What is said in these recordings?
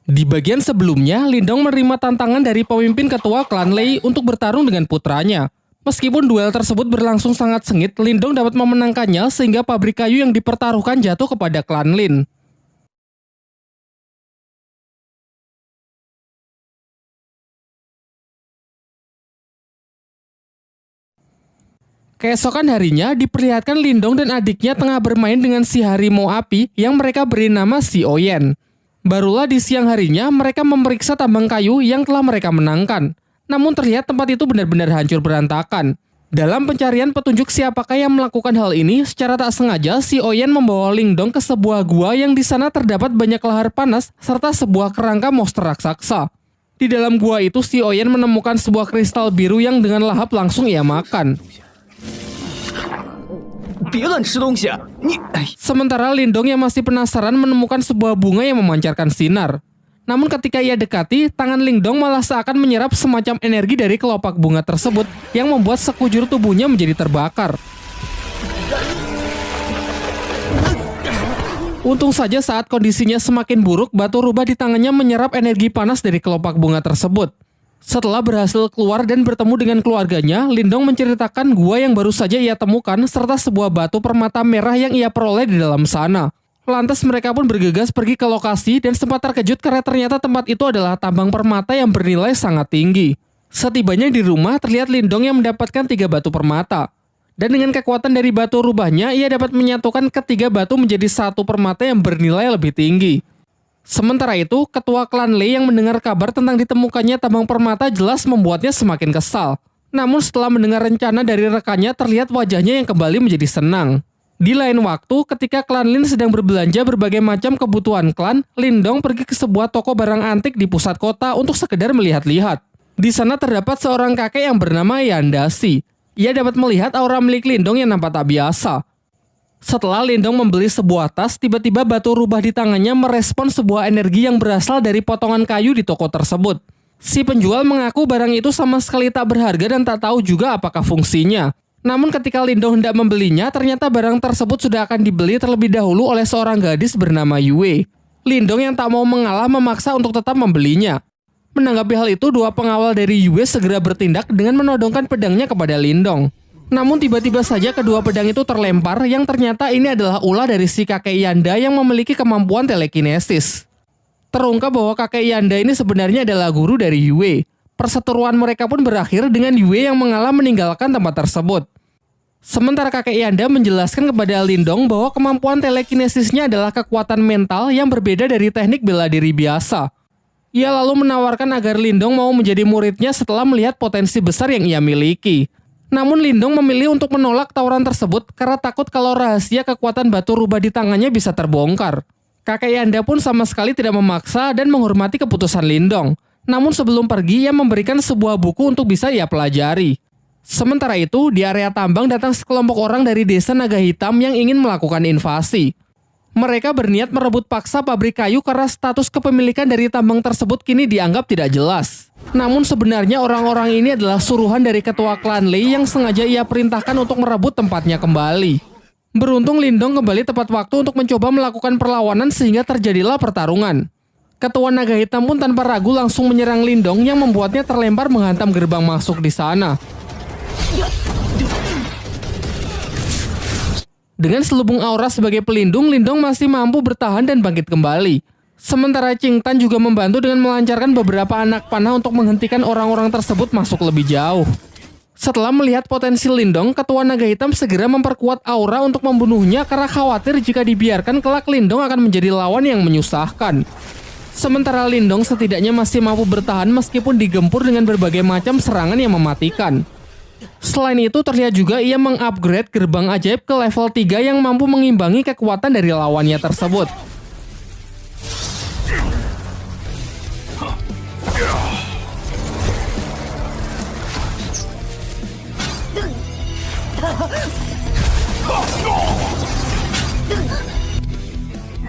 Di bagian sebelumnya, Lindong menerima tantangan dari pemimpin ketua klan Lei untuk bertarung dengan putranya. Meskipun duel tersebut berlangsung sangat sengit, Lindong dapat memenangkannya sehingga pabrik kayu yang dipertaruhkan jatuh kepada klan Lin. Keesokan harinya, diperlihatkan Lindong dan adiknya tengah bermain dengan si harimau api yang mereka beri nama si Oyen. Barulah di siang harinya, mereka memeriksa tambang kayu yang telah mereka menangkan. Namun terlihat tempat itu benar-benar hancur berantakan. Dalam pencarian petunjuk siapakah yang melakukan hal ini, secara tak sengaja si Oyen membawa Lindong ke sebuah gua yang di sana terdapat banyak lahar panas serta sebuah kerangka monster raksasa. Di dalam gua itu si Oyen menemukan sebuah kristal biru yang dengan lahap langsung ia makan. Sementara Lindong yang masih penasaran menemukan sebuah bunga yang memancarkan sinar. Namun ketika ia dekati, tangan Lindong malah seakan menyerap semacam energi dari kelopak bunga tersebut yang membuat sekujur tubuhnya menjadi terbakar. Untung saja saat kondisinya semakin buruk, batu rubah di tangannya menyerap energi panas dari kelopak bunga tersebut. Setelah berhasil keluar dan bertemu dengan keluarganya, Lindong menceritakan gua yang baru saja ia temukan serta sebuah batu permata merah yang ia peroleh di dalam sana. Lantas mereka pun bergegas pergi ke lokasi dan sempat terkejut karena ternyata tempat itu adalah tambang permata yang bernilai sangat tinggi. Setibanya di rumah, terlihat Lindong yang mendapatkan 3 batu permata. Dan dengan kekuatan dari batu rubahnya, ia dapat menyatukan ketiga batu menjadi satu permata yang bernilai lebih tinggi. Sementara itu, ketua klan Lei yang mendengar kabar tentang ditemukannya tambang permata jelas membuatnya semakin kesal. Namun setelah mendengar rencana dari rekannya, terlihat wajahnya yang kembali menjadi senang. Di lain waktu, ketika klan Lin sedang berbelanja berbagai macam kebutuhan klan, Lindong pergi ke sebuah toko barang antik di pusat kota untuk sekedar melihat-lihat. Di sana terdapat seorang kakek yang bernama Yandashi. Ia dapat melihat aura milik Lindong yang nampak tak biasa. Setelah Lindong membeli sebuah tas, tiba-tiba batu rubah di tangannya merespon sebuah energi yang berasal dari potongan kayu di toko tersebut. Si penjual mengaku barang itu sama sekali tak berharga dan tak tahu juga apakah fungsinya. Namun ketika Lindong hendak membelinya, ternyata barang tersebut sudah akan dibeli terlebih dahulu oleh seorang gadis bernama Yue. Lindong yang tak mau mengalah memaksa untuk tetap membelinya. Menanggapi hal itu, dua pengawal dari Yue segera bertindak dengan menodongkan pedangnya kepada Lindong. Namun tiba-tiba saja kedua pedang itu terlempar yang ternyata ini adalah ulah dari si kakek Yanda yang memiliki kemampuan telekinesis. Terungkap bahwa kakek Yanda ini sebenarnya adalah guru dari Yue. Perseteruan mereka pun berakhir dengan Yue yang mengalah meninggalkan tempat tersebut. Sementara kakek Yanda menjelaskan kepada Lindong bahwa kemampuan telekinesisnya adalah kekuatan mental yang berbeda dari teknik bela diri biasa. Ia lalu menawarkan agar Lindong mau menjadi muridnya setelah melihat potensi besar yang ia miliki. Namun Lindong memilih untuk menolak tawaran tersebut karena takut kalau rahasia kekuatan batu rubah di tangannya bisa terbongkar. Kakek Yanda pun sama sekali tidak memaksa dan menghormati keputusan Lindong. Namun sebelum pergi, ia memberikan sebuah buku untuk bisa ia pelajari. Sementara itu, di area tambang datang sekelompok orang dari desa Naga Hitam yang ingin melakukan invasi. Mereka berniat merebut paksa pabrik kayu karena status kepemilikan dari tambang tersebut kini dianggap tidak jelas. Namun sebenarnya orang-orang ini adalah suruhan dari ketua klan Lei yang sengaja ia perintahkan untuk merebut tempatnya kembali. Beruntung Lindong kembali tepat waktu untuk mencoba melakukan perlawanan sehingga terjadilah pertarungan. Ketua Naga Hitam pun tanpa ragu langsung menyerang Lindong yang membuatnya terlempar menghantam gerbang masuk di sana. Dengan selubung aura sebagai pelindung, Lindong masih mampu bertahan dan bangkit kembali. Sementara Qing Tan juga membantu dengan melancarkan beberapa anak panah untuk menghentikan orang-orang tersebut masuk lebih jauh. Setelah melihat potensi Lindong, Ketua Naga Hitam segera memperkuat aura untuk membunuhnya karena khawatir jika dibiarkan kelak Lindong akan menjadi lawan yang menyusahkan. Sementara Lindong setidaknya masih mampu bertahan meskipun digempur dengan berbagai macam serangan yang mematikan. Selain itu terlihat juga ia mengupgrade gerbang ajaib ke level 3 yang mampu mengimbangi kekuatan dari lawannya tersebut.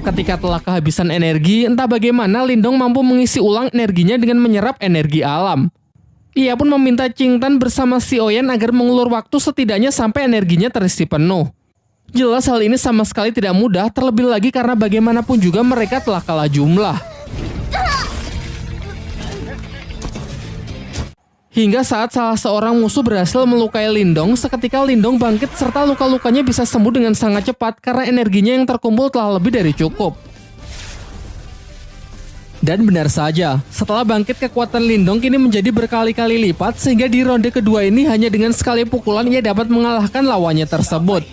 Ketika telah kehabisan energi, entah bagaimana Lindong mampu mengisi ulang energinya dengan menyerap energi alam. Ia pun meminta Qing Tan bersama si Oyen agar mengulur waktu setidaknya sampai energinya terisi penuh. Jelas hal ini sama sekali tidak mudah, terlebih lagi karena bagaimanapun juga mereka telah kalah jumlah. Hingga saat salah seorang musuh berhasil melukai Lindong, seketika Lindong bangkit serta luka-lukanya bisa sembuh dengan sangat cepat karena energinya yang terkumpul telah lebih dari cukup. Dan benar saja, setelah bangkit kekuatan Lindong kini menjadi berkali-kali lipat sehingga di ronde kedua ini hanya dengan sekali pukulan ia dapat mengalahkan lawannya tersebut.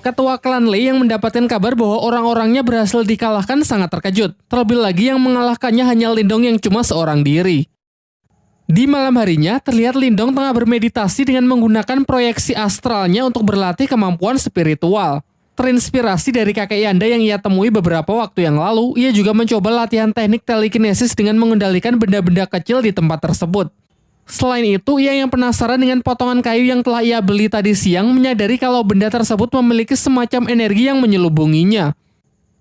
Ketua klan Lei yang mendapatkan kabar bahwa orang-orangnya berhasil dikalahkan sangat terkejut. Terlebih lagi yang mengalahkannya hanya Lindong yang cuma seorang diri. Di malam harinya, terlihat Lindong tengah bermeditasi dengan menggunakan proyeksi astralnya untuk berlatih kemampuan spiritual. Terinspirasi dari kakek Yanda yang ia temui beberapa waktu yang lalu, ia juga mencoba latihan teknik telekinesis dengan mengendalikan benda-benda kecil di tempat tersebut. Selain itu, ia yang penasaran dengan potongan kayu yang telah ia beli tadi siang menyadari kalau benda tersebut memiliki semacam energi yang menyelubunginya.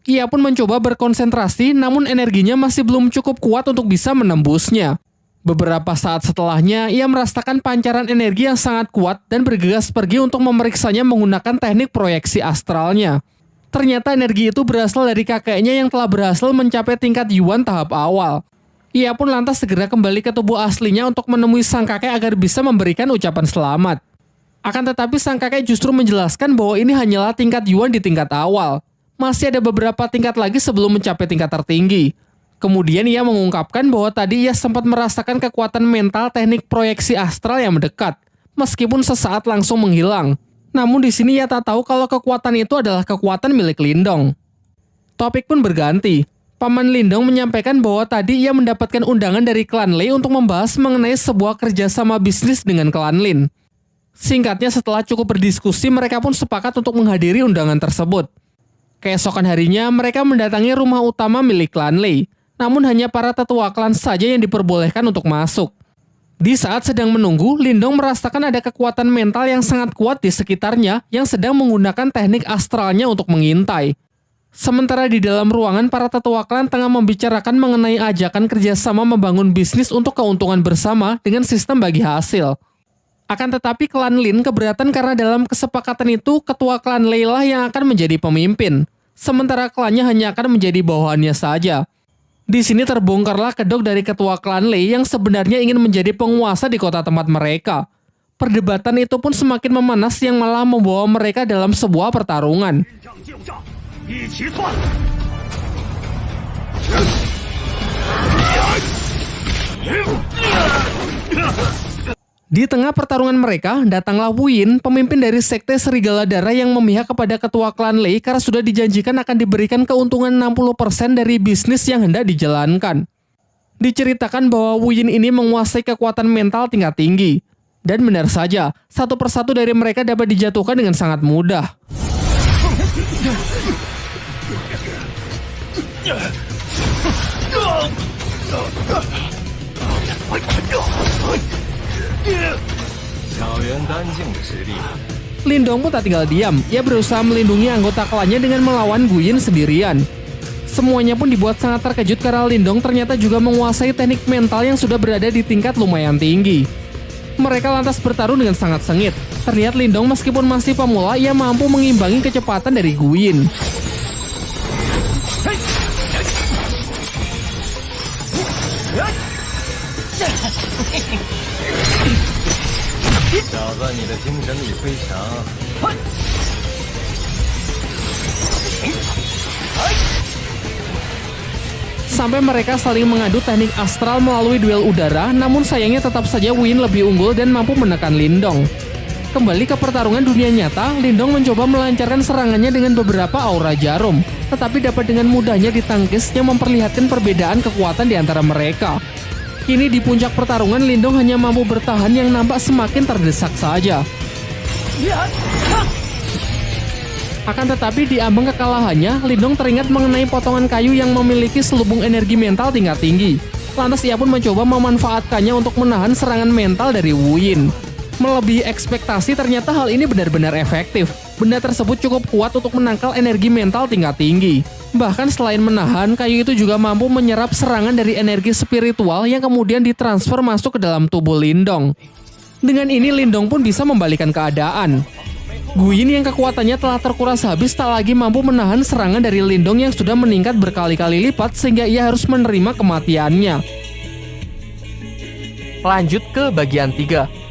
Ia pun mencoba berkonsentrasi, namun energinya masih belum cukup kuat untuk bisa menembusnya. Beberapa saat setelahnya, ia merasakan pancaran energi yang sangat kuat dan bergegas pergi untuk memeriksanya menggunakan teknik proyeksi astralnya. Ternyata energi itu berasal dari kakeknya yang telah berhasil mencapai tingkat Yuan tahap awal. Ia pun lantas segera kembali ke tubuh aslinya untuk menemui sang kakek agar bisa memberikan ucapan selamat. Akan tetapi sang kakek justru menjelaskan bahwa ini hanyalah tingkat Yuan di tingkat awal. Masih ada beberapa tingkat lagi sebelum mencapai tingkat tertinggi. Kemudian ia mengungkapkan bahwa tadi ia sempat merasakan kekuatan mental teknik proyeksi astral yang mendekat, meskipun sesaat langsung menghilang. Namun di sini ia tak tahu kalau kekuatan itu adalah kekuatan milik Lindong. Topik pun berganti. Paman Lindong menyampaikan bahwa tadi ia mendapatkan undangan dari klan Lei untuk membahas mengenai sebuah kerjasama bisnis dengan klan Lin. Singkatnya, setelah cukup berdiskusi, mereka pun sepakat untuk menghadiri undangan tersebut. Keesokan harinya, mereka mendatangi rumah utama milik klan Lei, namun hanya para tetua klan saja yang diperbolehkan untuk masuk. Di saat sedang menunggu, Lindong merasakan ada kekuatan mental yang sangat kuat di sekitarnya yang sedang menggunakan teknik astralnya untuk mengintai. Sementara di dalam ruangan, para tetua klan tengah membicarakan mengenai ajakan kerjasama membangun bisnis untuk keuntungan bersama dengan sistem bagi hasil. Akan tetapi klan Lin keberatan karena dalam kesepakatan itu, ketua klan Lei lah yang akan menjadi pemimpin, sementara klannya hanya akan menjadi bawahannya saja. Di sini terbongkarlah kedok dari ketua klan Lei yang sebenarnya ingin menjadi penguasa di kota tempat mereka. Perdebatan itu pun semakin memanas yang malah membawa mereka dalam sebuah pertarungan. Di tengah pertarungan mereka, datanglah Wu Yin, pemimpin dari sekte Serigala Darah yang memihak kepada ketua klan Lei karena sudah dijanjikan akan diberikan keuntungan 60% dari bisnis yang hendak dijalankan. Diceritakan bahwa Wu Yin ini menguasai kekuatan mental tingkat tinggi. Dan benar saja, satu persatu dari mereka dapat dijatuhkan dengan sangat mudah. Lindong pun tak tinggal diam. Ia berusaha melindungi anggota klannya dengan melawan Gu Yin sendirian. Semuanya pun dibuat sangat terkejut karena Lindong ternyata juga menguasai teknik mental yang sudah berada di tingkat lumayan tinggi. Mereka lantas bertarung dengan sangat sengit. Terlihat Lindong meskipun masih pemula, ia mampu mengimbangi kecepatan dari Gu Yin. Sampai mereka saling mengadu teknik astral melalui duel udara, namun sayangnya tetap saja Wu Yin lebih unggul dan mampu menekan Lindong. Kembali ke pertarungan dunia nyata, Lindong mencoba melancarkan serangannya dengan beberapa aura jarum, tetapi dapat dengan mudahnya ditangkis yang memperlihatkan perbedaan kekuatan di antara mereka. Kini di puncak pertarungan, Lindong hanya mampu bertahan yang nampak semakin terdesak saja. Akan tetapi di ambang kekalahannya, Lindong teringat mengenai potongan kayu yang memiliki selubung energi mental tingkat tinggi. Lantas ia pun mencoba memanfaatkannya untuk menahan serangan mental dari Wu Yin. Melebihi ekspektasi, ternyata hal ini benar-benar efektif. Benda tersebut cukup kuat untuk menangkal energi mental tingkat tinggi. Bahkan selain menahan, kayu itu juga mampu menyerap serangan dari energi spiritual yang kemudian ditransfer masuk ke dalam tubuh Lindong. Dengan ini Lindong pun bisa membalikan keadaan. Guin yang kekuatannya telah terkuras habis tak lagi mampu menahan serangan dari Lindong yang sudah meningkat berkali-kali lipat sehingga ia harus menerima kematiannya. Lanjut ke bagian 3.